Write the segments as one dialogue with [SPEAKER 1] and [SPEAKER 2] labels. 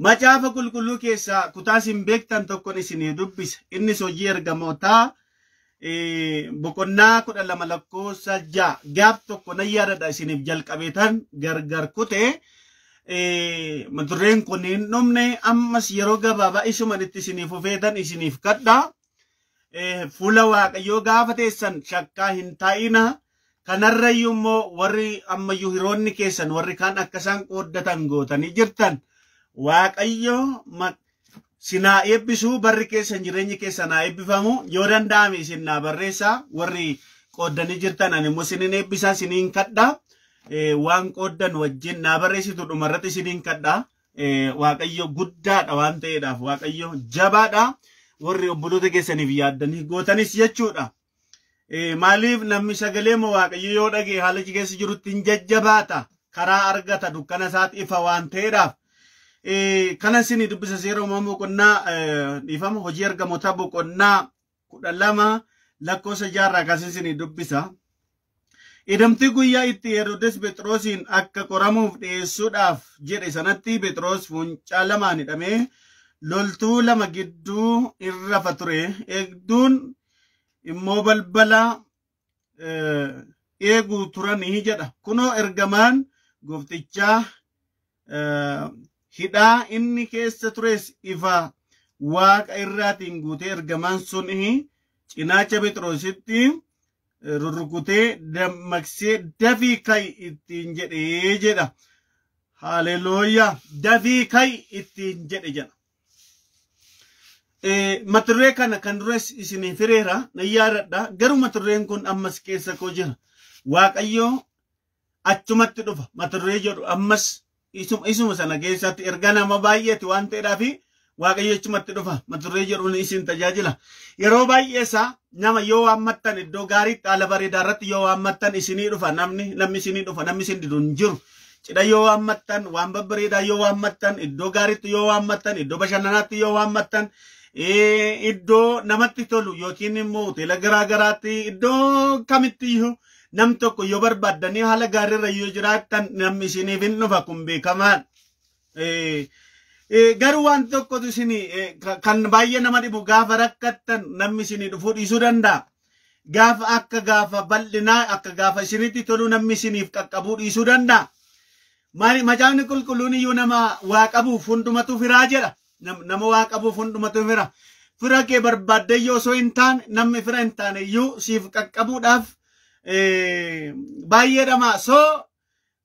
[SPEAKER 1] Macaafa qulqulluu keessa kutaa isin beektan tokkon isinii dubbisa. Innis hojii ergamootaa boqonnaa 12 lakkoofsa 6 gaaf tokko nan yaadadha isiniif jalqabeetan gargar kute mata dureen kun hin dhumne ammas yeroo gabaabaa isuman itti isiniif ufeetan isiniif kadha. Fuula Waaqayyoo gaafa teessan shakkaa hin taa'ina. Kanarrayyuu immoo warri ammayyuu hiroonni keessan warri kaan akka isaan qooddatan gootanii jirtan. Waaqayyo sinaa eebbisuu barri keessan jireenyi keessan haa eebbifamu yoo danda'ame isin naa barreessaa warri qooddanii jirtan ani immoo isinin eebbisaa isiniin kadha waan qooddan wajjin naa barreessitu dhumarratti isiniin kadha Waaqayyo guddaadha waan ta'eedhaaf Waaqayyo jabaadha warri obboloota keessaniif yaaddanii gootanis jechuudha. Maaliif namni sagalee moo Waaqayyo yoo dhagee haala keessa jirutti hin jajjabaata karaa argata dukkana isaatti ifa waan ta'eedhaaf. Kana sini dubbisa seera uumamaa boqonnaa dhiifama hojii ergamootaa boqonnaa 12 lakkoofsa 6 kaasee sini dubbisa. Idamti guyyaa itti Heroodis Phexrosiin akka qoramuuf dhiyeessuudhaaf jedhe sanatti Phexros fuuncaa lamaan hidhamee loltuu lama gidduu irra ture. Eegduun immoo balbala eeguu turanii jedha. Kunoo ergamaan gooftichaa hidhaa inni keessa tures ifa Waaqa irraatiin guutee ergamaan sun cinaacha Phexrositti rurrukutee dammaqsee dafii ka'i ittiin jedhee jedha. Haleluuyaa! Dafii ka'i ittiin jedhe jedha. Mata duree kana kan dures isiniif hireera nan yaadadha. Garuu mata dureen kun ammas keessa koo jira. Waaqayyo achumatti dhufa. Mata duree jedhu ammas isuma sana keessatti erga nama baay'eeti waan ta'eedhaaf Waaqayyo achumatti dhufa. Mata duree jedhuun isin tajaajila. Yeroo baay'eessa nama yoo waammattan iddoo gaariitti haala bareedaa irratti yoo waammattan isinii dhufa. Namni isinii dhufa. Namni isin didu hin jiru. Cidha yoo waammattan waan babbareedaa yoo waammattan iddoo gaariitti yoo waammattan iddoo bashannanaatti yoo waammattan iddoo namatti tolu yookiin immoo hoteela garaa garaatti iddoo kamitti nam tokko yoo barbaaddanii haala gaariirra yoo jiraattan namni isiniif hin dhufa kun beekamaan. Garuu waan tokkotu isinii kan baay'ee nama dhibu gaafa rakkattan namni isinii dhufuu dhiisuu danda'a. Gaafa bal'inaa akka gaafa isinitti tolu namni isiniif qaqqabuu dhiisuu danda'a. Macaafni qulqulluun iyyuu nama waa qabuuf hundumatu firaa jedha. Nama waa qabuuf hundumatu fira. Fira kee barbaadde yoo osoo hin taane namni fira hin taane iyyuu siif qaqqabuudhaaf baay'ee dhama. So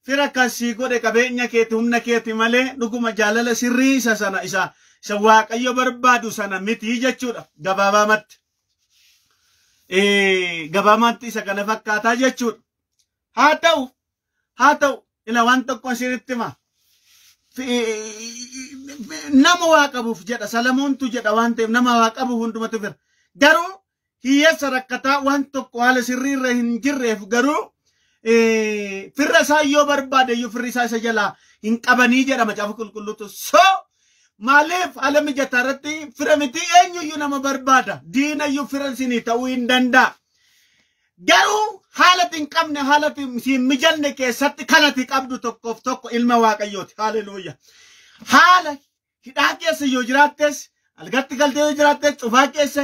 [SPEAKER 1] fira kasii godhe qabeenya keeti humna keeti malee dhuguma jaalala sirrii isa sana isa Waaqayyo barbaadu sana miti jechuudha. Gabaabumatti isa kana fakkaataa jechuudha. Haa ta'u ila waan tokko isinitti hima. Nama waa qabuuf jedha Salamoontu jedha waan ta'eef nama waa qabuuf hundumatu fira. Garuu hiyyeessa rakkataa waan tokko haala sirriirra hin jirreef garuu firra isaa yoo barbaade iyyuu firri isaa isa jalaa hin qabanii jedha macaafa qulqulluutu. So maaliif haala mijataa irratti fira miti eenyuyyuu nama barbaada. Diina iyyuu fira isinii ta'uu hin danda'a. Garuu haalati hin qabne haalati siin mijanne keessatti kanati qabdu tokkoof tokko ilma Waaqayyooti. Haleluuyaa. Haala hidhaa keessa yoo jiraattes algatti galtee yoo jiraattes cufaa keessa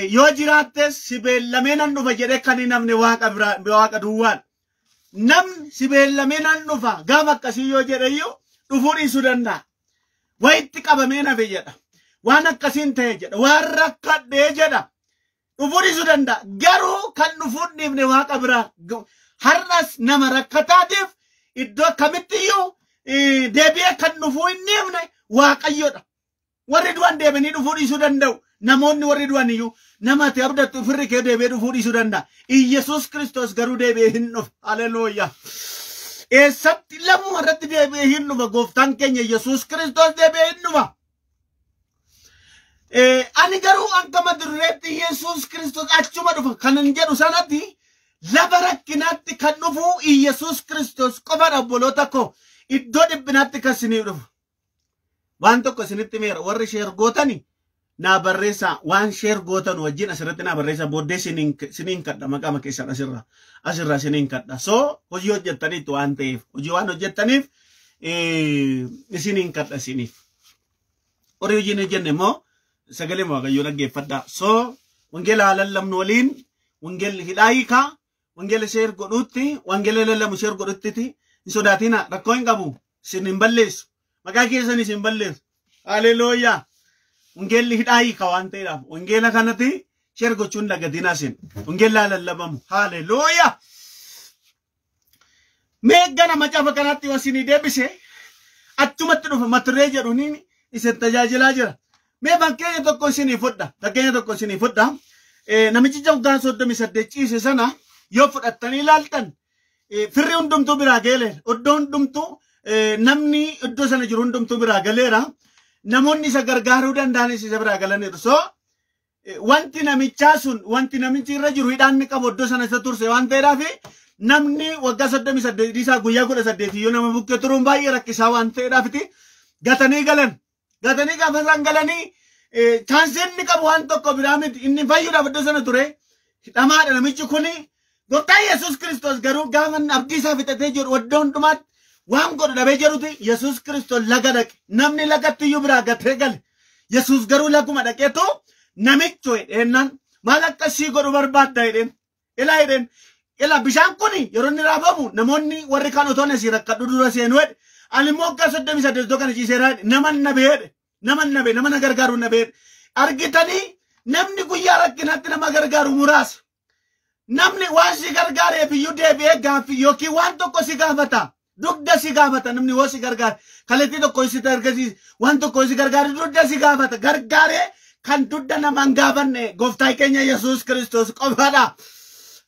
[SPEAKER 1] yoo jiraattes si beellamee nan dhufa jedhee kan namni Waaqa duwwaan. Namni si beellamee nan dhufa gaafa akkasii yoo jedhe iyyuu dhufuu dhiisuu danda'a. Wayitti qabamee nafe jedha. Waan akkasiin ta'e jedha. Waan rakkadhee jedha. Dhufuu dhiisuu danda'a. Garuu kan dhufuu dhiifne Waaqa biraa. Har'as nama rakkataatiif iddoo kamitti iyyuu deebi'ee kan dhufuu hin dhiifne Waaqayyodha. Warri du'an deebi'anii dhufuu dhiisuu danda'u. namoonni warri du'aniyyuu namatti abdattu firri kee deebi'ee dhufuu dhiisuu danda'a. Iyesuus Kiristoos garuu deebi'ee hin dhufu. Haleluuyaa. Eessatti lamuma irratti deebi'ee hin dhufa gooftaan keenya Iyesuus Kiristoos deebi'ee hin dhufa. Ani garuu akka madurreetti Iyesuus Kiristoos achuma dhufa kanan jedhu sanatti lafa rakkinaatti kan dhufu Iyesuus Kiristoos qofadha obboloota koo. Iddoo dhibbinaatti kan isiniif dhufu. Waan tokko isinitti meera warri sheer gootani naa barreessa waan sheer gootan wajjin asirratti naa barreessa booddee isiniin kadha maqaa keessan asirraa isiniin kadha. So hojii hojjettaniitu waan ta'eef hojii waan hojjettaniif isiniin kadha isiniif. Horii hojiin hojjenne immoo sagalee waaqayyoo dhaggeeffadha. So wangeela lallabnu waliin wangeelli hidhaa hiikaa wangeela sheer godhutti wangeela lallamu sheer godhutti hin sodaatina rakkoo hin qabu isin hin balleessu. Maqaa keessan isin balleessu. Haleluuyaa. Wangeelli hidhaa hiika waan ta'eedhaaf wangeela kanatti sheer gochuun dagatinaa isin. Wangeela lallabamu. Haleluuyaa. Meeggana macaafa kanatti wasinii deebise achumatti dhufa maturree jedhuun isin tajaajilaa jira. Mee fakkeenya tokko isinii fudha. Fakkeenya tokko isinii fudha. Namichi waggaa 38 ciise sana yoo fudhattanii ilaaltan firri hundumtuu biraa galeera. Iddoo hundumtuu namni iddoo sana jiru hundumtuu biraa galeera. Namoonni isa gargaaruu danda'an isa biraa galaniiru. So wanti namichaa sun wanti namichi irra jiru hidhaan qabu iddoo sana isa turse waan ta'eedhaaf namni waggaa 38 isaa guyyaa 18 yoo nama bukkee turuun baay'ee rakkisaa waan ta'eedhaafiti gatanii galan. Gatanii gaafa isaan galanii chaansii inni qabu waan tokko biraa miti inni fayyuudhaaf iddoo sana ture hidhamaadha namichi kuni. Gooftaa Yesuus Kiristoos garuu gaafa abdii isaa fixatee jiru iddoo hundumaatti waan godhu dhabee jiruti Yesuus Kiristoos laga dhaqe. Namni lagatti iyyuu biraa gatee gale. Yesuus garuu laguma dhaqeetu namicho jedheennan maal akkasii godhu barbaadda jedheen. Ilaa bishaan kuni yeroo inni raafamu namoonni warri kaan otoo asii rakkadhu dura seenu jedhe. Ani immoo waggaa 38 kana ciiseera nama nabeedhe. Nama na gargaaru nabeedhe. Argitanii namni guyyaa rakkinaatti nama gargaaru muraasa. Namni waan si gargaareef iyyuu deebi'ee gaaffii yookiin waan tokko si gaafata. Dugda si gaafata namni waan si gargaare. Kallattii tokko si argisiise waan tokko si gargaare dugda si gaafata. Gargaaree kan dugda nama hin gaafanne gooftaa keenya Yesuus Kiristoos qofaadha.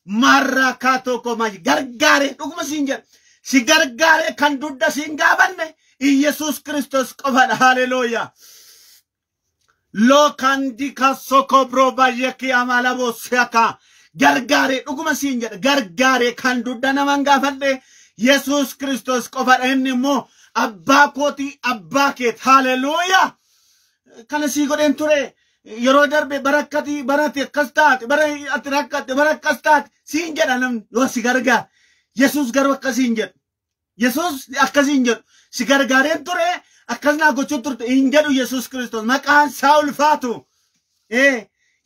[SPEAKER 1] Marra kaatoo maji gargaaree dhuguma siin jedha. Si gargaaree kan dugda si hin gaafanne Yesuus Kiristoos qofaadha. Haleluuyaa. Lokandi kasoko probayeki amala bosaka. Gargaaree dhuguma siin jedha gargaaree kan dugda nama hin gaafanne Yesuus Kiristoos qofaadha. Inni immoo abbaa kooti abbaa keet. Haleluuyaa. Kana sii godheen ture yeroo darbe barakkati barate akkas taate bara ati rakkatte bara akkas taate siin jedha namni yoo si gargaare. Yesuus garuu akkasiin jedhu. Yesuus akkasiin jedhu si gargaareen ture akkas naa gochuu turte hin jedhu Yesuus Kiristoos maqaan isaa ulfaatu.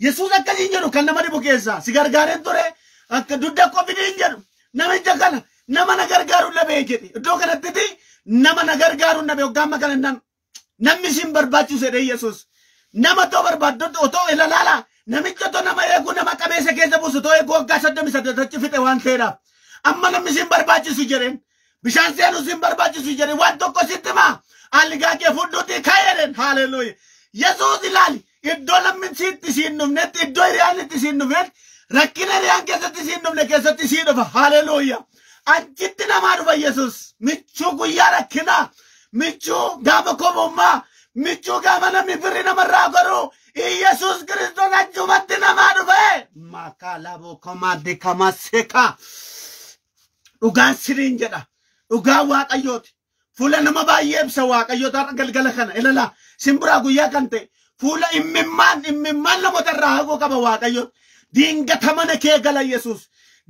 [SPEAKER 1] Yesuus akkasiin jedhu kan nama dhibu keessaa si gargaareen ture akka dugda qofin hin jedhu namicha kana nama na gargaaru dhabee jedhe iddoo kanatti nama na gargaaru dhabee hoggaamma kana namni siin barbaachisu jedhe Yesuus. Nama too barbaaddu otoo ilaala namicha too nama eeguu nama qabeessa keessa buusu too eeguu waggaa 38 achi fixe waan ta'eedhaaf amma namni siin barbaachisu jedheen bishaan seenuu siin barbaachisu jedheen waan tokko sitti maa algaa kee fudhuutii kaa'edhen. Haleluuyaa. Yesuus ilaali iddoo lammin siitti siin dhufnetti iddoo hiriyaan itti siin dhufnetti rakkina hiriyaan keessatti siin dhufne keessatti sii dhufa. Haleluuyaa. Achitti namaa dhufa Yesuus. Michuu guyyaa rakkinaa michuu gaafa kobummaa michuu gaafa namni firri namarraa godhu Yesuus Kiristoos achumatti namaa dhufe. Makaalaboo komaadde kamaseka. Dhugaan siniin jedha. Dhugaan Waaqayyooti. Fuula nama baay'ee ibsa Waaqayyoota galgala kana ilala simbiraa guyyaa kan ta'e fuula immimmaan namoota irraa hagoo qaba Waaqayyoon. Diingata mana kee gala Yesuus.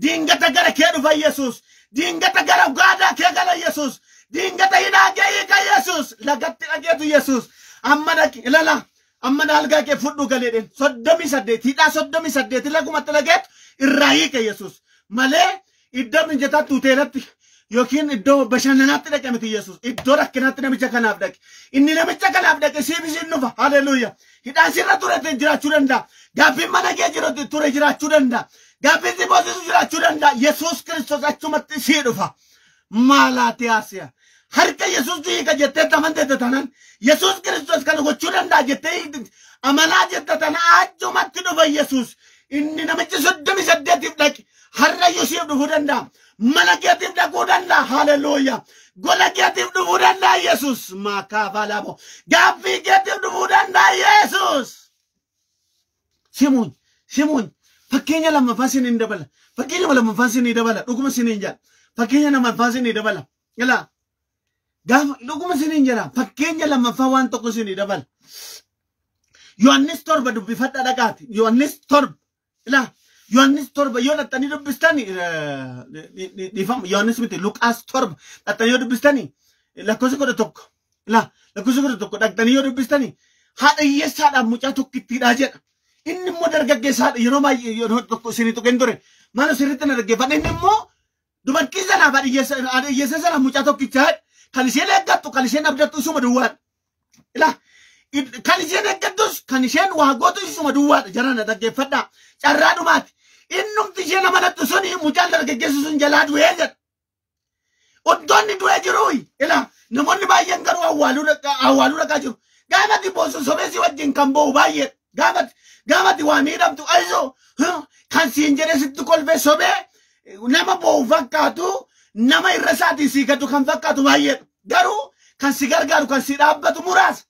[SPEAKER 1] Diingata gara kee dhufa Yesuus. Diingata gara gaadaa kee gala Yesuus. Diingata hidhaa kee hiika Yesuus. Lagatti dhageetu Yesuus. Amma dhaqi ilala. Amma algaa kee fudhu galeedhen 38 hidhaa 38 lagumatti dhageetu irraa hiika Yesuus. Malee iddoo mijataatti hoteelatti yookiin iddoo bashannanaatti dhaqe miti Yesuus. Iddoo rakkinaatti namicha kanaaf dhaqe. Inni namicha kanaaf dhaqe siifisiin dhufa. Haleluuyaa. Hidhaan sirra ture jiraachuu danda'a. Gaaffiin mana kee jiru ture jiraachuu danda'a. Gaaffiin si boosisu jiraachuu danda'a. Yesuus Kiristoos achumatti sii dhufa. Maalaati Asiyaa. harka Yesuus hiika jettee amantee tanan Yesuus Kiristoos kana gochuu danda'a jettee amanaa jetta tana achumatti dhufa Yesuus inni namichi 38 dhaqe har'a Yesuus dhufuu danda'a mana keetiif dhaquu danda'a haleluuyaa gola keetiif dhufuu danda'a Yesuus maakaa faalaabo gaaffii keetiif dhufuu danda'a Yesuus simuun fakkeenya lammaffaa siniin dabala fakkeenya lammaffaa siniin dabala dhuguma siniin jala fakkeenya lammaffaa siniin dabala ilaa gaafa dhuguma siniin jala fakkeenya lammaffaa waan tokko siniin dabala Yohannis 7 dubbifadha dhaqaati Yohannis 7 ilaa Yohannis 7 yoo dhattanii dubbistani Yohannis miti Luqaas 7 dhattanii yoo dubbistani lakkoofsa 11 ilaa lakkoofsa 11 dhattanii yoo dubbistani haadha hiyyeessaadhaaf mucaa tokkittiidhaa jedha inni immoo dargaggeessaadha yeroo baay'ee yeroo tokko isinii tuqeen ture maal sirriitti na dhaggeeffadha inni immoo dubartii sanaaf haadha hiyyeessa sanaaf mucaa tokkichaa kan isheen eeggattu kan isheen abdattu isuma duwwaadha ilaa kan isheen eeggattus kan isheen waa gootu isuma duwwaadha jarana dhaggeeffadha carraa dhumaati innumti isheen amanattu suni mucaan dargaggeessu sun jalaa du'ee jedha oddoonni du'ee jiru ilaa namoonni baay'een garuu awwaaluu dhaqaa jiru gaafati boosu sobeessi wajjin kan bo'u baay'ee gaafati waa miidhamtu ayiso kan siin jedhe sitti kolfee sobee nama bo'u fakkaatu nama irra isaatii siikatu kan fakkaatu baay'ee garuu kan si gargaaru kan si dhaabbatu muraasa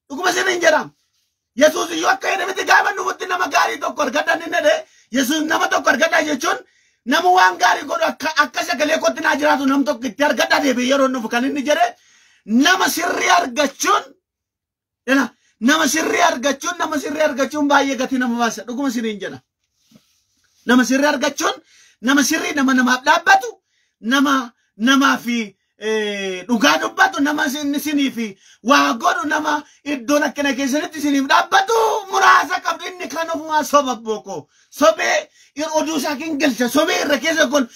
[SPEAKER 1] dhuguma siniin jedhama Yesuus iyyuu akka jedhameti gaafa dhufutti nama gaarii tokko argadha inni jedhe Yesuus nama tokko argadha jechuun nama waan gaarii godhu akka sagalee kootti naa jiraatu nam tokko itti argadha deebi'ee yeroo dhufu kan inni jedhe nama sirrii argachuun nama sirrii argachuun baay'ee gatii nama baasa dhuguma siniin jedha nama sirrii argachuun nama sirrii nama namaaf dhaabbatu namaa fi dhugaa dubbatu nama sinii fi waa godhu nama iddoon akkana keessatti siniif dhaabbatu muraasa qabdu inni kan ofumaa soba booko sobee oduu isaa kin galcha sobee irra keessa kun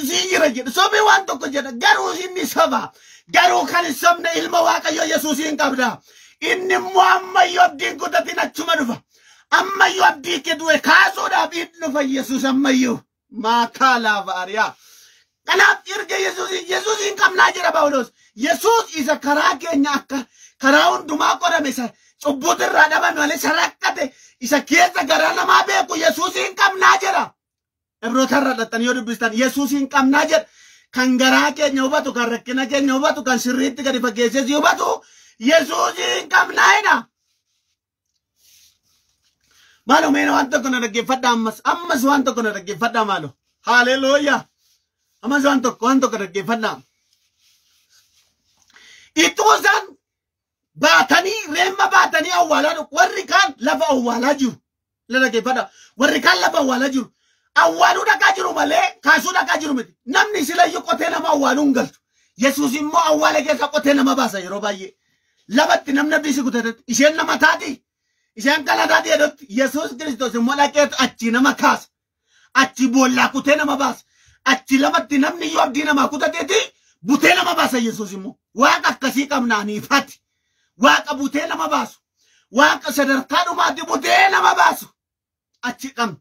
[SPEAKER 1] sii jira jedha sobee waan tokko jedha garuu inni soba garuu kan sobne ilma waaqayyo Yesuusiin qabda inni immoo ammayyoo abdiin kutatiin achuma dhufa ammayyoo abdii kee du'e kaasuudhaaf inni dhufa Yesuus ammayyoo maakaa laafaariyaa kanaaf erga Yesuusiin qabnaa jira Phaawulos Yesuus isa karaa keenya akka karaa hundumaa qorame isa cubbuutu irraa dhabame malee isa rakkate isa keessa garaa namaa beeku Yesuusiin qabnaa jira Ibroota irraa dhattanii yoo dubbistan Yesuusiin qabnaa jira kan garaa keenya hubatu kan rakkina keenya hubatu kan sirriitti gadi fageessee hubatu Yesuusiin qabnaa jedha maaloo meena waan tokko na dhaggeeffadha ammas waan tokko na dhaggeeffadha maaloo haleluuyaa amma waan tokko dhaggeeffadha ituusan baatanii reemma baatanii awwaalaa warri kaan lafa awwaalaa jiru la dhaggeeffadha warri kaan lafa awwaalaa jiru awwaaluu dhaqaa jiru malee kaasuu dhaqaa jiru miti namni silayyuu qotee nama awwaaluu hin galtu Yesuus immoo awwaala keessa qotee nama baasa yeroo baay'ee lafatti namni abdii si kutatetti isheen nama taati isheen kana taati jedhutti Yesuus Kiristoos immoo dhaqee achi nama kaasa achi boollaa kutee nama baasa achi lamatti namni yoo abdii namaa kutateeti butee nama baasa Yesuus immoo waaqa akkasii qabnaaniifati waaqa butee nama baasu waaqa sadarkaa dhumaatti butee nama baasu achi qabna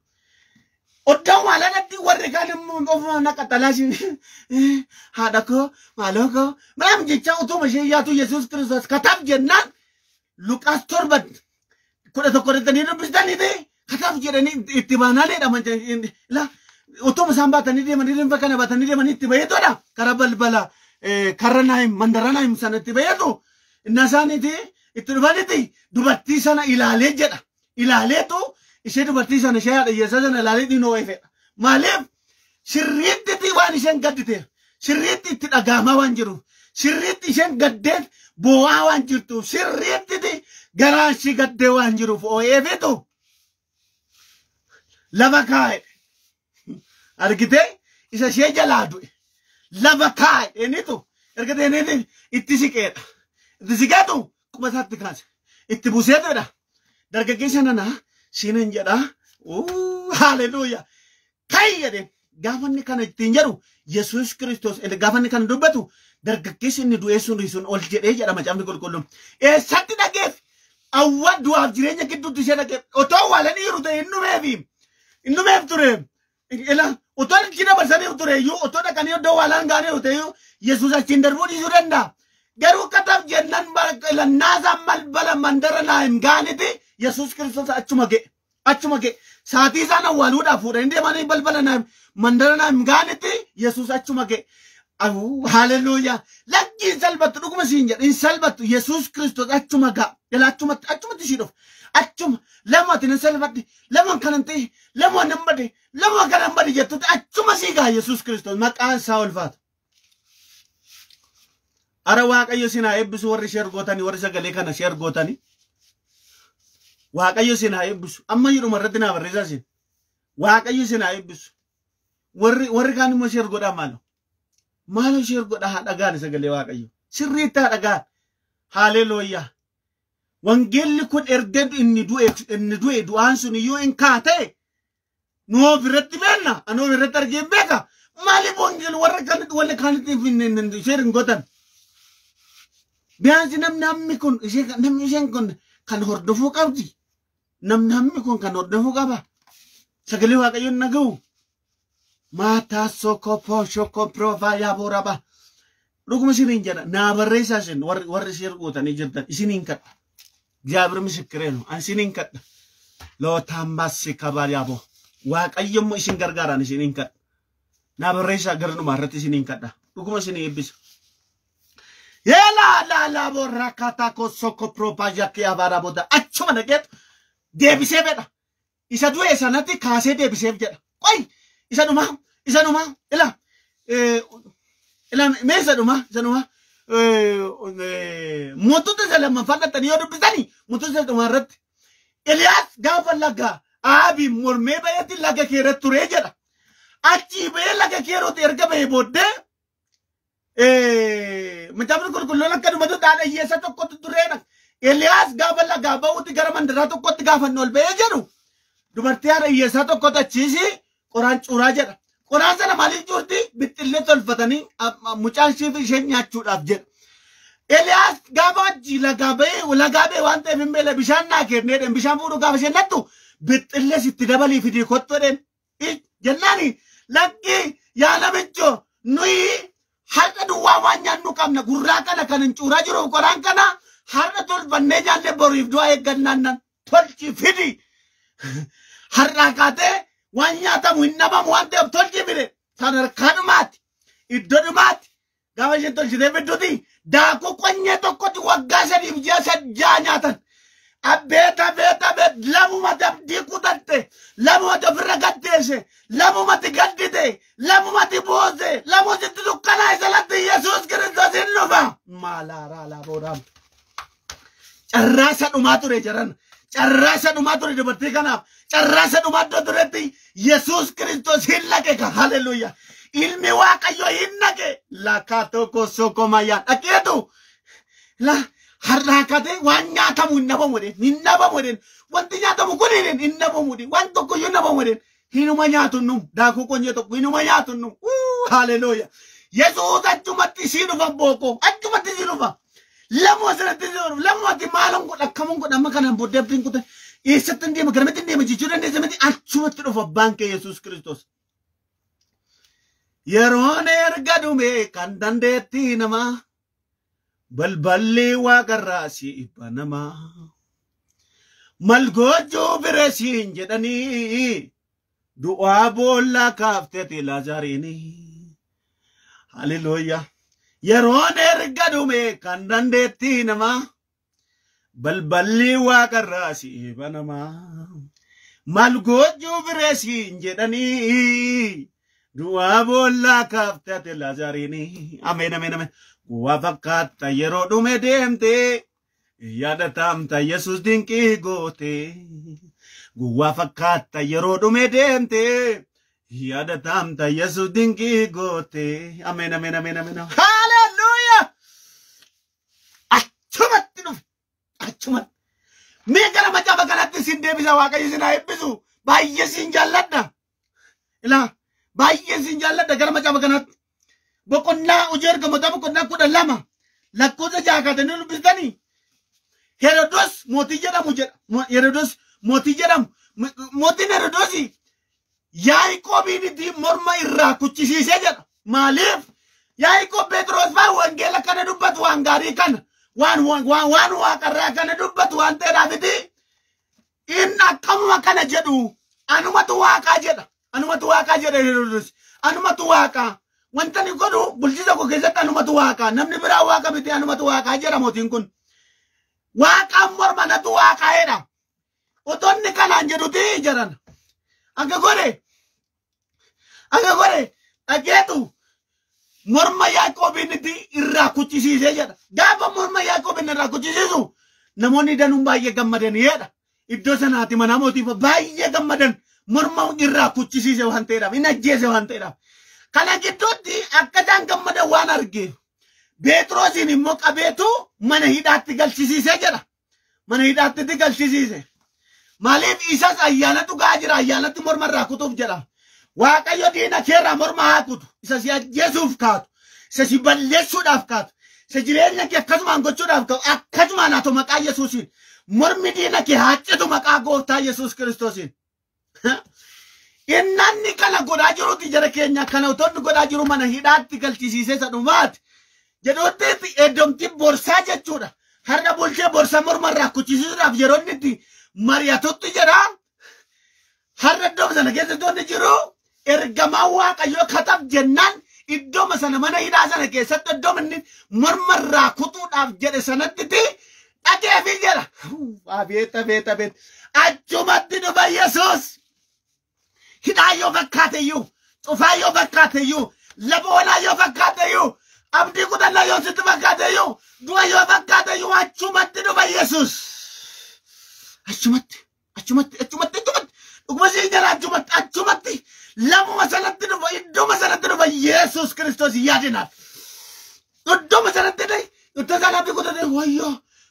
[SPEAKER 1] oddaan waa lalatti warri kaan immoo ofuma naqaxalaashi haadha koo maaloo koo maam jecha utuma ishee yaatu Yesuus Kiristoos kataaf jennaan Luqaas 7 11 dubbistaniiti kataaf jedhanii itti baanaaleedha la utuma isaan baatanii deemanii rinfa kana baatanii deemanii itti bayeetudha karaa balbala karra naayim mandara naayim sana itti bayeetu inna isaaniiti itti dhufaniiti dubartii sana ilaalee jedha ilaaleetu ishee dubartii sana ishee haadha hiyyeessaa sana ilaalee dhiinoo eefedha maaliif sirriitti waan isheen gaddite sirriitti itti dhagaamaa waan jiru sirriitti isheen gaddee boo'aa waan jirtu sirriitti garaan ishee gaddee waan jiruuf oo'eefetu lafa kaa'e argite isa ishee jalaa du'e lafa kaa'e enitu erga enitu itti siqeetu quba isaatti kaase itti buseetudha dargaggeessa nana siinin jedha haleluuyaa kai jedhe gaafanni kana ittiin jedhu Yesuus Kiristoos gaafanni kana dubbatu dargaggeessi inni du'ee sun ol jedhee jedha macaafni qulqulluun eessatti dhageef awwa du'aaf jireenya gidduutti ishee dhageef otoo awwaalanii jiru ta'e innumeef ture ila otoo jina barsanii ture iyyuu otoo dhaqanii iddoo awwaalaan gaanii ta'e Yesus achiin darbuu dhiisuu danda'a. Garuu katab jennan naasa balbala mandara naa hin gaaniti Yesus Kiristoos achuma ga'e. Achuma ga'e. Saatii isaan awwaaluudhaaf fuudhanii deemanii balbala mandara naa hin gaaniti Yesus achuma ga'e. Hallelujah. Lakkiin salbattu dhuguma siin jedha. Hin salbattu Yesus Kiristoos achuma ga'a. Achumatti ishii dhufa. Achuma lamatti nan salphadhe. Lamaan kanan ta'e. Lamaan nan bade. Lamaan kanan bade jettutti achuma sii ga'a Yesus Kiristoos. Maqaan isaa ulfaatu. Ara Waaqayyo sinaa eebbisu warri sheer gootanii warri sagalee kana sheer gootanii. Waaqayyo sinaa eebbisu. Amma yeruma irratti naa barreessaa sin. Waaqayyo sinaa eebbisu. Warri kaan immoo sheer godhaa maalo. Maalo sheer godhaa haa dhagaan sagalee Waaqayyo. Sirriitti haa dhagaan. Haalelooyaa. Wangeelli kun erga inni du'e du'aan sun iyyuu hin kaate. Noo biratti beenna. Anoo birratti argee beeka. Maaliif wangeelli warra kaanitti sheer hin gootan? Biyaansi namni kun isheen kun kan hordofuu qabdi. Namni kun kan hordofuu qaba. Sagalee Waaqayyoon naga'u. Maataa sokopoo shokopoo faayaa booraba. Dhuguma isiniin jedha. Naa barreessaa isin warri ishee gootanii jirtan isiniin kadha. እግዚአብሔር ምስክሬ ነው። አንሲኒን ከዳ ሎታምባስ ከባሪያቦ Waaqayyoon mo isin gargaaran isiniin kadha. Naa barreessaa gara dhumaarratti isiniin kadha. Dhuguma isinii eebbisa. La borra kata kosoko propaja ke avara boda achuma naget debise beda isa duwe sanati kase debise beda koi isa numa ila mesa numa motu te salama fanda tani yodu bisani motu te tumarat Elias gafalaga abi morme bayati laga kere turejada achi be laga kero terga be bodde macam kulkulola kan madu dana yesa to kot turena Elias gabala gabauti garaman darato kot gafanol be jeru dubartiara yesa to kot achisi Quran cura jera Quran sana mali jurti bitille tol fatani mucaan shifi shenyachuudhaaf jedha Elias gabaji lagabe wante fimbele bishaan naa kennee den bishaan fuudhu gaafa shenattu bitille sitti dabali fidi kotto den jennani lakki yaa namicho nuyi harka duwwaa waan nyaannu qabna gurraa kana kan hin cuuraa jiru qoraan kana harka tolfannee jaalle boriif du'aa eeggannaan tolchi fidi har'aa kaatee waan nyaatamu hin dhabamu waan ta'eef tolchi fide sadarkaa dhumaati iddoo dhumaati gaafa isheen tolchitee fidduuti daakuu qonyee tokkotti waggaa sadiif ji'a sajjaa nyaatan abbeet lamumati abdii kutatte lamumati ofirra gaddeesse lamumati gaddite lamumati boose lamumati dukkanaa isalatti Yesuus Kiristoos hin dhufa maalaaraa laaboodhaam carraasa dhumaa ture jedhan carraasa dhumaa ture dubartii kanaaf carraasa dhumaa turetti Yesuus Kiristoos hin laqe ka haleluuyaa ilmi Waaqayyo hin naqe lakaa tokko sokomayyaa dhageetu la har'aa kaatee waan nyaatamu hin dhabamu den wanti nyaatamu kun hin dhabamu waan tokko iyyuu dhabamu den hinuma nyaatu num daakuu qonyee tokko hinuma nyaatu num haleluuyaa Yesuus achumatti sii dhufa booko achumatti sii dhufa lamu asirratti sii dhufa lamu ati maalan godha akkamuun godha amma kanaan booddee abdiin kutan eessatti hin deema garamatti hin deema jechuu dandeessa miti achumatti dhufa abbaan kee Yesuus Kiristoos. Yeroon erga dhume kan dandeettii namaa balballi waaqarraa si banamaa malgoojjuu bireesiin jedhanii du'aa boollaa kaafteti Laazaariini. Haleluuyaa. Yeroon erga dhume kan dandeettii namaa balballi waaqarraa si banamaa malgoojjuu bireesiin jedhanii du'aa boollaa kaafteti Laazaariini. Ameen ameen ameen. Gua fakkaata yeroo dhume deemte yaadatamta Yesuus dinqii goote. Gua fakkaata yeroo dhume deemte yaadatamta Yesuus dinqii goote. Ameen ameen ameen ameen. Hallelujah. Achumatti dhufe achumatti. Mee gara macaafa kanatti sin deebisa Waaqayyo sin haa eebbisu. Baay'ee sin jaalladha. Ilaa baay'ee sin jaalladha gara macaafa kanatti. Boqonnaa ujeer gamoota boqonnaa 12 lakkoofsa 6 kaatanii dubbistanii Herodos mootii jedhamu Herodos mootii jedhamu mootiin Herodos Yaaqoobiin morma irraa kuchisiisee jedha maaliif Yaaqoob Phexros faa wangeela kana dubbatu waan gaarii kana waan waaqarraa kana dubbatu waan ta'eedhaafiti inni akkamuma kana jedhu anumatu waaqaa jedha Heroodis anumatu waaqaa wanta ni godhu bulchisa koo keessatti anumatu waaqaa namni biraa waaqa miti anumatu waaqaa jedha mootiin kun waaqaan mormanatu waaqaa'eedha otonni kanaan jedhuti jedhan akka godhe dhageetu morma Yaaqoobiinitti irraa kuchisiisee jedha gaafa morma Yaaqoobiin irraa kuchisiisu namoonni danuun baay'ee gammadaniidha iddoo sanaati mana mootiif baay'ee gammadan morma irraa kuchisiise waan ta'eedhaaf inni ajjeese waan ta'eedhaaf kana gidduutti akka isaan gammadan waan argeef Phexrosin immoo qabeetu mana hidhaatti galchisiisee jedha mana hidhaatti galchisiise maaliif isas ayyaanatu gaa jira ayyaanatti morma irraa kutuuf jedha Waaqayyo diina keerraa morma haa kutu isa si ajjeesuuf kaatu isa si balleessuudhaaf kaatu isa jireenya kee akkasumaan gochuudhaaf kaatu akkasumaan haa ta'u maqaa Yesuusiin mormi diina kee haa citu maqaa gooftaa Yesuus Kiristoosiin. Innanni kana godhaa jirutti jara keenya kana utonni godhaa jiru mana hidhaatti galchisiisee sadhumaati jedhutti edomti borsaa jechuudha har'a bulchee borsaa morma irraa kuchisiisuudhaaf yeroo inni itti mari'atutti jedha har'a iddoo sana keessatti jiru ergamaa Waaqayyoo katab jennaan iddoo sana mana hidhaa sana keessatti iddoo inni morma irraa kutuudhaaf jedhe sanatti dhageefi jedha abeet achumatti dhufa Yesuus hidhaa yoo fakkaateyyuu cufaa yoo fakkaateyyuu laboonaa yoo fakkaateyyuu abdii kutannaa yoo sitti fakkaateyyuu du'a yoo fakkaateyyuu achumatti dhufa Yesuus achumatti dhuguma siin jala achumatti lamuma sanatti dhufa idduma sanatti dhufa Yesuus Kiristoos yaadinaaf idduma sanatti iddoo sanatti kutate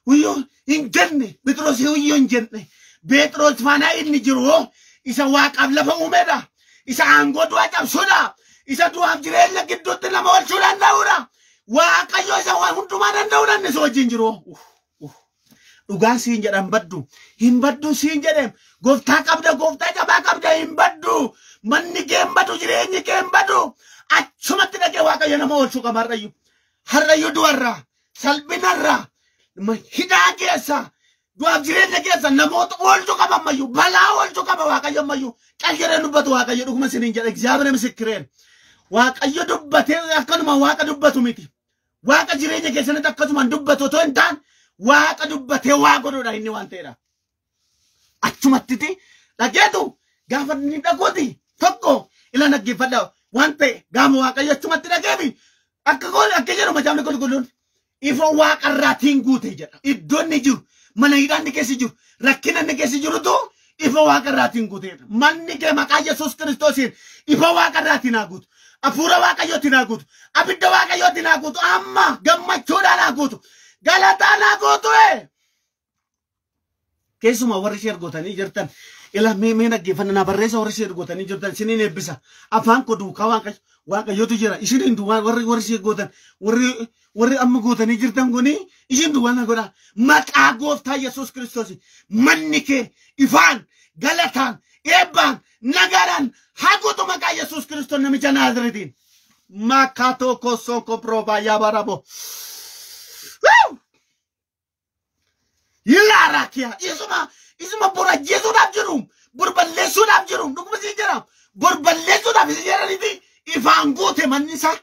[SPEAKER 1] wayyoo hin jenne Phexros wayyoo hin jenne Phexros faanaa inni jiru isa waaqaaf lafa uumeedha isa aangoo du'aa cabsuudha isa du'aaf jireenya gidduutti nama oolchuu danda'uudha Waaqayyo isa waan hundumaa danda'uudha inni isa wajjin jiru dhugaan siin jedhan hin baddu siin jedhem gooftaa qabda gooftaa cabaa qabda hin baddu manni kee hin baddu jireenyi kee hin baddu achumatti dhaqee Waaqayyo nama oolchuu qaba har'ayyuu du'arraa salphinarraa hidhaa keessa du'aaf jireenya keessa namoota oolchuu qaba ammayyuu balaa oolchuu qaba Waaqayyo ammayyuu qaljedhee dubbatu Waaqayyo dhuguma isiniin jedha እግዚአብሔር ምስክሬን Waaqayyo dubbatee akkanuma waaqa dubbatu miti waaqa jireenya keessatti akkasumaan dubbatu otoo hin taane waaqa dubbatee waa godhuudha inni waan ta'eedha achumatti dhageetu gaafa inni dhaguuti tokko ila naggeeffadha waan ta'e gaafa Waaqayyo achumatti dhageefi akka jedhu macaafni qulqulluun ifa waaqarraatiin guute jedha iddoon inni jiru mana hidhaan keessa jiru rakkina inni keessa jirutu ifa waaqarraatiin guuteedha manni kee maqaa Yesuus Kiristoosiin ifa waaqarraatiin haa guutu hafuura Waaqayyootiin haa guutu abidda Waaqayyootiin haa guutu amma gammachuudhaan haa guutu galataan haa guutu keessumaa warri ishee ergootanii jirtan ila mee naggeeffannaa barreessa warri ishee ergootanii jirtan isiniin eebbisa afaan koo duukaa Waaqayyootu jira isiniin duwwaa warri ishee ergootan warri amma gootanii jirtan kuni isin duwwaa na godha maqaa gooftaa Yesuus Kiristoos manni kee ifaan galataan eebbaan nagaadhaan haa guutu maqaa Yesuus Kiristoos namicha Naazreetiin maqaa tokko soko proobaa yaa barabo Ilaarakiya isuma borajjeesuudhaaf jiru borballeessuudhaaf jiru dhuguma siin jedha borballeessuudhaaf isin jedhaniiti ifaan guute manni isaa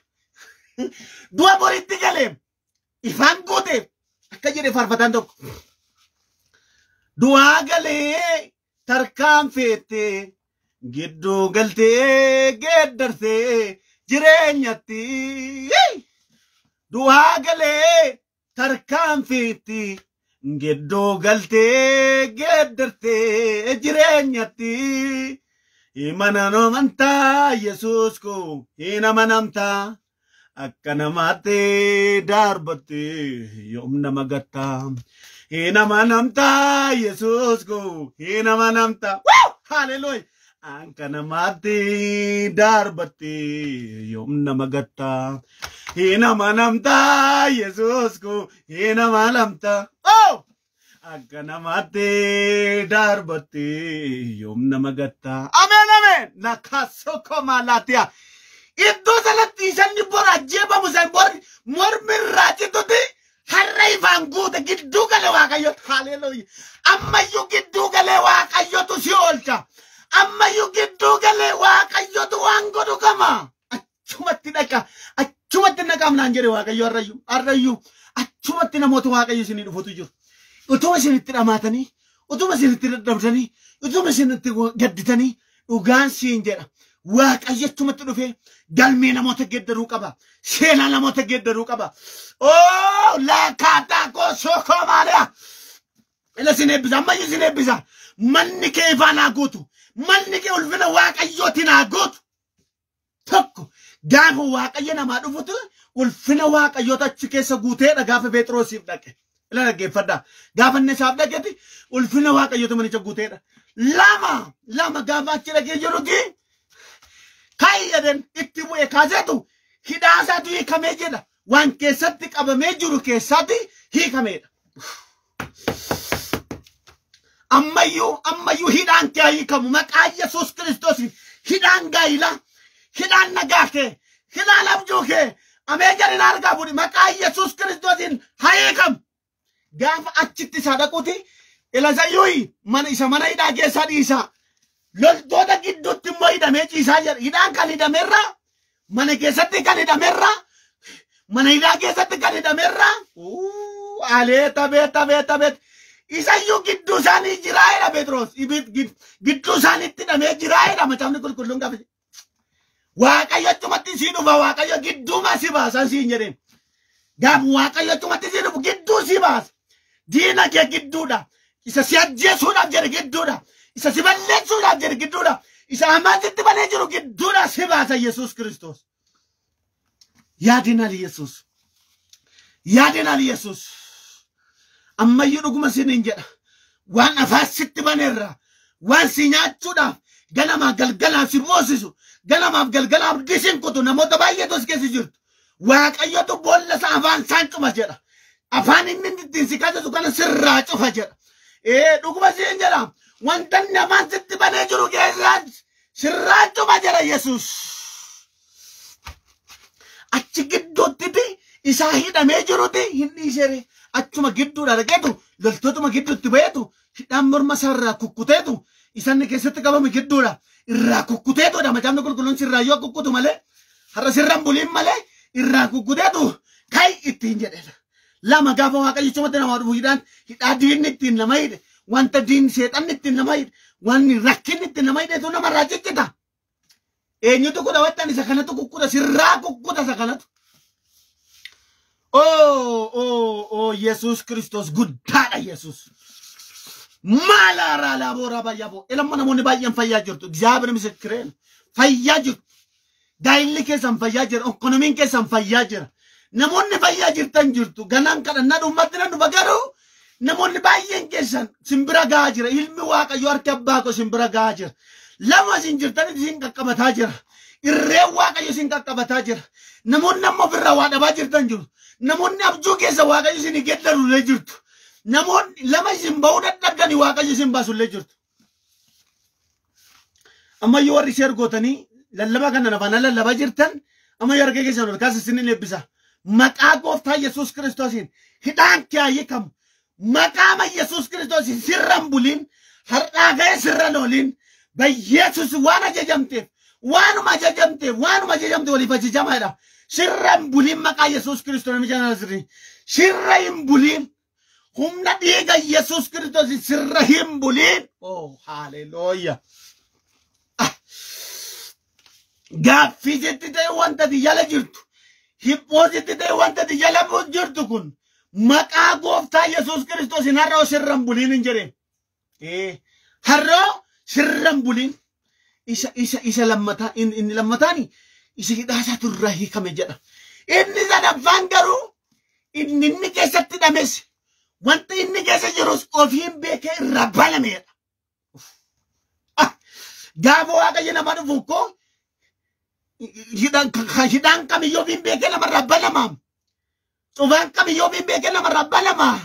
[SPEAKER 1] dua boritti galee ifaan guute akka jedhe faarfataan tokko du'aa galee tarkaanfeettee gidduu galtee geeddartee jireenyatti du'aa galee tarkaanfeettee gidduu galtee geeddartee jireenyatti imanan amantaa Yesuus koo hin amanamtaa akka namaatti darbatte yoom nama gattaa hin amanamtaa Yesuus koo hin amanamtaa haleluuya akka namaatti darbatte yoom nama gattaa hin amanamtaa Yesuus koo hin amanamtaa akka namaatti darbatte yoom nama gattaa amen nakasoko malatia Iddoo sanatti isanni bora ajjeefamu san bor mormin raacitutti harra ifaan guute gidduu gale Waaqayyotu. Haleluuya. Ammayyuu gidduu galee Waaqayyotu si oolcha. Ammayyuu gidduu galee Waaqayyotu waan godhu qaba. Achumatti dhaqa. Achumatti naqamnaan jedhe Waaqayyo harrayyuu. Achumatti namoota Waaqayyo isinii dhufutu jiru. Utuma isinitti dhamaatanii, utuma isinitti dadhabdanii, utuma isinitti gadditanii dhugaan siin jedha. Waaqayyo achumatti dhufee galmee namoota geeddaruu qaba. Seenaa namoota geeddaruu qaba. Oh, laakaataa goosoo koomaadha. Ila isin eebbisa. Ammayyuu isin eebbisa. Manni kee ifaan haa guutu. Manni kee ulfina Waaqayyootiin haa guutu. Tokko gaafa Waaqayyo namaa dhufutu ulfina Waaqayyoota achi keessa guuteedha gaafa Phexrosiif dhaqe. Ila dhaggeeffadhaa. Gaafa inni isaaf dhaqetti ulfina Waaqayyoota manicha guuteedha. Lama gaafa achi dhaqee jiruti kaayyadan itti bu'e kaaseetu hidhaasaatu hiikamee jedha. Waan keessatti qabamee jiru keessatti hiikameedha. Ammayyuu hidhaan kee hiikamu maqaa Yesuus Kiristoosiin hidhaan gaa'ilaa, hidhaan nagaa kee, hidhaan abjuu kee amee jalin argaa fuudhi maqaa Yesuus Kiristoosiin haa hiikamu. Gaafa achitti isaa dhaquuti ilasayyuu mana hidhaa keessaa dhiisaa. Loltoota gidduutti immoo hidhamee ciisaa jira. Hidhaan kan hidhamerra, mana keessatti kan hidhamerra, mana hidhaa keessatti kan hidhamerra. Beet. Isayyuu gidduu isaanii jiraayedha Phexros. Gidduu isaaniitti hidhamee jiraayedha macaafni qulqulluun gaafa. Waaqayyo achumatti sii dhufa. Waaqayyo gidduuma si baasa siin jedheen. Gaafa Waaqayyo achumatti sii dhufu gidduu si baasa. Diina kee gidduudha. Isa si ajjeesuudhaaf jedhe gidduudha. Isa si balleessuudhaaf jedhe gidduudha. Isa amaasitti banee jiru gidduudha si baasa Yesuus Kiristoos. Yaadinal Yesuus. Yaadinal Yesuus. Ammayyuu dhuguma siniin jedha. Waan afaan sitti baneerra. Waan si nyaachuudhaaf ganamaaf galgalaaf si boosisu. Ganamaaf galgalaaf disin kutu namoota baay'eetu as keessa jirtu. Waaqayyotu boolla isaa afaan isaan cuma jedha. Afaan inni ittiin si kaasisu kana sirraa cufa jedha. Dhuguma siniin jedha. Wanta namaan sitti banee jiru keessaa sirraa cuma jedha Yesuus. Achi gidduutti isaa hidhamee jiruti hin dhiisere. Achuma gidduudha dhaqeetu loltootuma gidduutti baheetu hidhaan morma isaa irraa kukkuteetu isanni keessatti qabame gidduudha irraa kukkuteetudha. Macaafni qulqulluun sirraa yoo kukkutu malee har'a sirraan buliin malee irraa kukkuteetu kai ittiin jedhedha. Lama gaafa Waaqayyo chumatti namaa dhufu hidhaa diinni ittiin nama hidhe wanta diinni seexanni ittiin nama hidhe wanni rakkinni ittiin nama hidhetu namarraa ciccita. Eenyutu kudhawattan isa kanatu kukkuta sirraa kukkuta isa kanatu. Yesus Kristos guddaadha Yesus. Maalaraa laboora bayyabo. Ilma namoonni baay'een fayyaa jirtu. እግዚአብሔር ምስክሬን fayyaa jirtu. Gaa'illi keessan fayyaa jira. Ekonomiin keessan fayyaa jira. Namoonni fayyaa jirtan jirtu. Ganaan kadhannaa dhummatti nan dhufa garuu namoonni baay'een keessan simbira gahaa jira. Ilmi Waaqayyo harka abbaa koo simbira gahaa jira. Lama isin jirtanitti isin qaqqabataa jira. Irreen Waaqayyo isin qaqqabataa jira. Namoonni amma ofirraa waa dhabaa jirtan jiru. Namoonni abjuu keessa Waaqayyo isin geeddaruulee jirtu. Namoonni lama isin ba'uu dadhabdanii Waaqayyo isin baasuulee jirtu. Ammayyuu warri ishee ergootanii lallabaa kana nafaan lallabaa jirtan ammayyuu harka keessan ol kaasa isin eebbisa. Maqaa gooftaa Yesuus Kiristoosiin hidhaan kee hiikamu. Maqaa Yesuus Kiristoosiin sirran buliin har'aa ga'ee sirran ooliin በኢየሱስ ዋና ጀጀምቴፍ ዋኑማ ጀጀምቴፍ ወሊፈ ጀጀማዳ ሽረም ቡሊም መቃ ኢየሱስ ክርስቶስ ነሚጃናዝሪ ሽረይም ቡሊም ሁምና ዲጋ ኢየሱስ ክርስቶስ ሽረይም ቡሊም ሃሌሉያ ጋፊጀት ደ ወንተ ዲያለ ጅርቱ ሂፖዚት ደ ወንተ ዲያለ ጅርቱ ኩን መቃ ጎፍታ ኢየሱስ ክርስቶስ ናራው ሽረም ቡሊን እንጀሬ harro sirran bulin isa lammata inni lammatani isa hidhaasa turraa hiikame jedha. Inni sadaffaan garuu inni keessatti dhames wanta inni keessa jirus ofiin beekee irraa balameedha. Gaafa Waaqayyo nama dhufu koo hidhaan kamiyyoo ofiin beekee namarraa balamaam. Cufaan kamiyyoo ofiin beekee namarraa balamaa.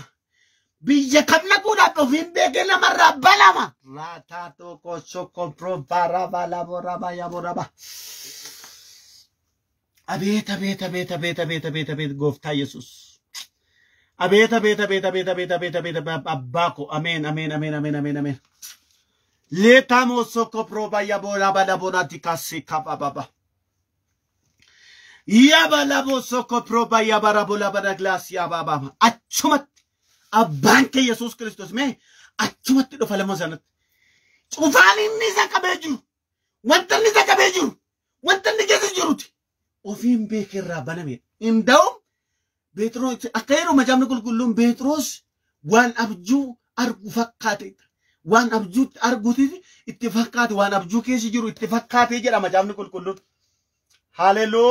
[SPEAKER 1] Biyya kana kuda ofiin beekee namarraa balama. Ratato koso kompro baraba laboraba yaboraba. Abet, abet, abet, abet, abet, abet, abet, Gooftaa Yesus. Abet, abet, abet, abet, abet, abet, abet, abbaa ko. Amen, amen, amen, amen, amen, amen. Letamo soko proba yabona bada bonati kasi kapababa. Yabalabo soko proba yabara bola bada glass yababa. Achumat abanke Yesus Kristus me. Achumat do falamo sanat. Ufani nisa kabeju. Wanta nisa kabeju. Wanta nisa jiruti. Ofin bekirra baname. Indao Petros akero majamnu kullullum Petros wan abju argu fakkate. Wan abju arguti itti fakkaate wan abju keessa jiru itti fakkaate jedha macaafni qulqulluun. Hallelujah.